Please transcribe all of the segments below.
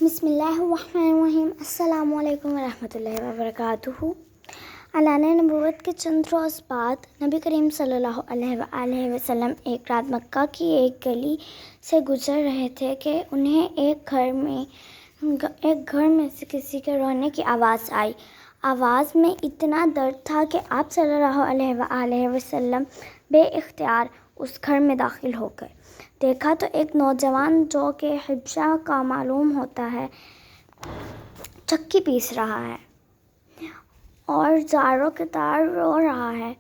بسم اللہ الرحمن الرحیم۔ السلام علیکم ورحمۃ اللہ وبرکاتہ۔ اعلان نبوت کے چند روز بعد نبی کریم صلی اللہ علیہ وآلہ وسلم ایک رات مکہ کی ایک گلی سے گزر رہے تھے کہ انہیں ایک گھر میں سے کسی کے رونے کی آواز آئی۔ آواز میں اتنا درد تھا کہ آپ صلی اللہ علیہ وآلہ وسلم بے اختیار اس گھر میں داخل ہو گئے۔ دیکھا تو ایک نوجوان جو کہ حبشہ کا معلوم ہوتا ہے چکی پیس رہا ہے اور زاروں کے تار رو رہا ہے۔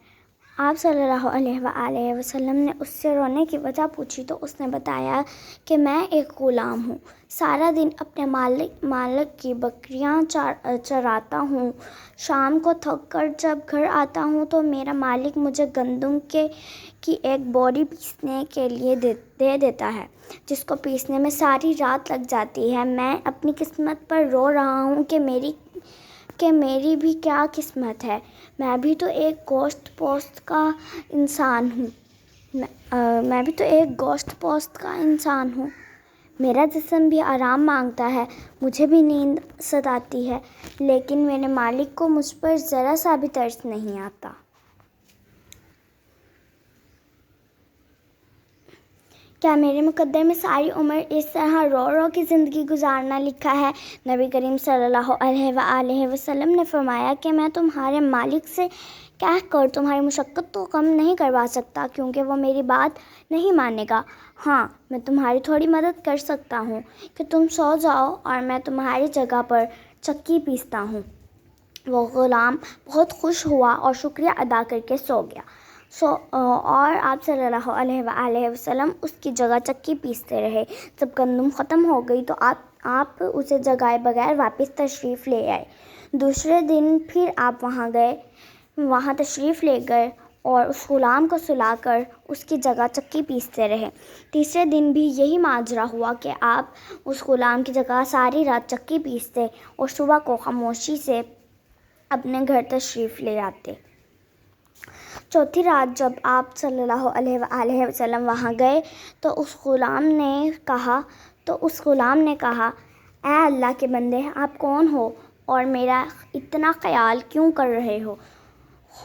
آپ صلی اللہ علیہ وآلہ وسلم نے اس سے رونے کی وجہ پوچھی تو اس نے بتایا کہ میں ایک غلام ہوں، سارا دن اپنے مالک کی بکریاں چراتا ہوں، شام کو تھک کر جب گھر آتا ہوں تو میرا مالک مجھے گندم کی ایک بوری پیسنے کے لیے دے دیتا ہے، جس کو پیسنے میں ساری رات لگ جاتی ہے۔ میں اپنی قسمت پر رو رہا ہوں کہ میری بھی کیا قسمت ہے، میں بھی تو ایک گوشت پوست کا انسان ہوں، میرا جسم بھی آرام مانگتا ہے، مجھے بھی نیند ستاتی ہے، لیکن میرے مالک کو مجھ پر ذرا سا بھی ترس نہیں آتا۔ کیا میرے مقدر میں ساری عمر اس طرح رو رو کے زندگی گزارنا لکھا ہے؟ نبی کریم صلی اللہ علیہ وآلہ وسلم نے فرمایا کہ میں تمہارے مالک سے کہہ کر تمہاری مشقت تو کم نہیں کروا سکتا، کیونکہ وہ میری بات نہیں مانے گا۔ ہاں، میں تمہاری تھوڑی مدد کر سکتا ہوں کہ تم سو جاؤ اور میں تمہاری جگہ پر چکی پیستا ہوں۔ وہ غلام بہت خوش ہوا اور شکریہ ادا کر کے سو گیا، اور آپ صلی اللہ علیہ وآلہ وسلم اس کی جگہ چکی پیستے رہے۔ جب گندم ختم ہو گئی تو آپ اسے جگائے بغیر واپس تشریف لے آئے۔ دوسرے دن پھر آپ وہاں تشریف لے گئے اور اس غلام کو سلا کر اس کی جگہ چکی پیستے رہے۔ تیسرے دن بھی یہی ماجرا ہوا کہ آپ اس غلام کی جگہ ساری رات چکی پیستے اور صبح کو خاموشی سے اپنے گھر تشریف لے آتے۔ چوتھی رات جب آپ صلی اللہ علیہ وآلہ وسلم وہاں گئے تو اس غلام نے کہا، اے اللہ کے بندے، آپ کون ہو اور میرا اتنا خیال کیوں کر رہے ہو؟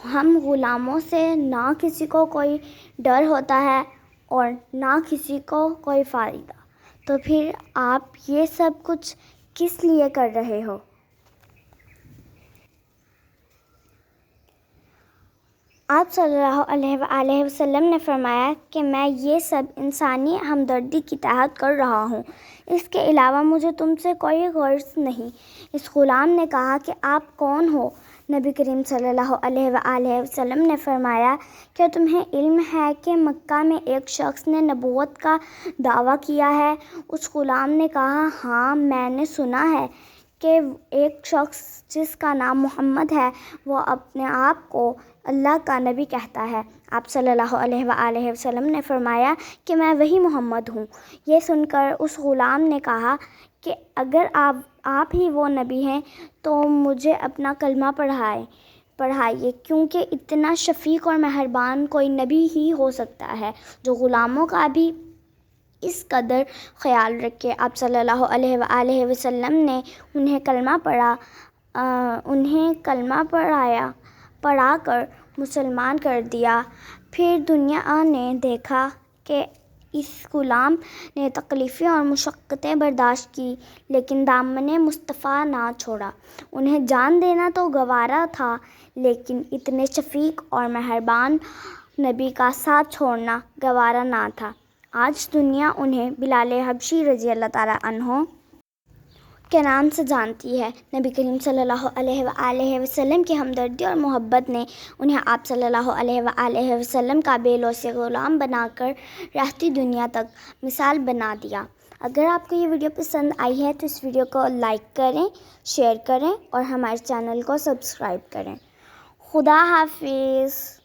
ہم غلاموں سے نہ کسی کو کوئی ڈر ہوتا ہے اور نہ کسی کو کوئی فائدہ، تو پھر آپ یہ سب کچھ کس لیے کر رہے ہو؟ آپ صلی اللہ علیہ وآلہ وسلم نے فرمایا کہ میں یہ سب انسانی ہمدردی کے تحت کر رہا ہوں، اس کے علاوہ مجھے تم سے کوئی غرض نہیں۔ اس غلام نے کہا کہ آپ کون ہو؟ نبی کریم صلی اللہ علیہ وآلہ وسلم نے فرمایا، کیا تمہیں علم ہے کہ مکہ میں ایک شخص نے نبوت کا دعویٰ کیا ہے؟ اس غلام نے کہا، ہاں، میں نے سنا ہے کہ ایک شخص جس کا نام محمد ہے وہ اپنے آپ کو اللہ کا نبی کہتا ہے۔ آپ صلی اللہ علیہ وآلہ وسلم نے فرمایا کہ میں وہی محمد ہوں۔ یہ سن کر اس غلام نے کہا کہ اگر آپ ہی وہ نبی ہیں تو مجھے اپنا کلمہ پڑھائیے، کیونکہ اتنا شفیق اور مہربان کوئی نبی ہی ہو سکتا ہے جو غلاموں کا بھی اس قدر خیال رکھے۔ آپ صلی اللہ علیہ وآلہ وسلم نے انہیں کلمہ پڑھا کر مسلمان کر دیا۔ پھر دنیا نے دیکھا کہ اس غلام نے تکلیفیں اور مشقتیں برداشت کی، لیکن دامن مصطفیٰ نہ چھوڑا۔ انہیں جان دینا تو گوارا تھا، لیکن اتنے شفیق اور مہربان نبی کا ساتھ چھوڑنا گوارا نہ تھا۔ آج دنیا انہیں بلال حبشی رضی اللہ تعالیٰ عنہ کے نام سے جانتی ہے۔ نبی کریم صلی اللہ علیہ وآلہ وسلم کی ہمدردی اور محبت نے انہیں آپ صلی اللہ علیہ وآلہ وسلم کا بے لوث غلام بنا کر رہتی دنیا تک مثال بنا دیا۔ اگر آپ کو یہ ویڈیو پسند آئی ہے تو اس ویڈیو کو لائک کریں، شیئر کریں اور ہمارے چینل کو سبسکرائب کریں۔ خدا حافظ۔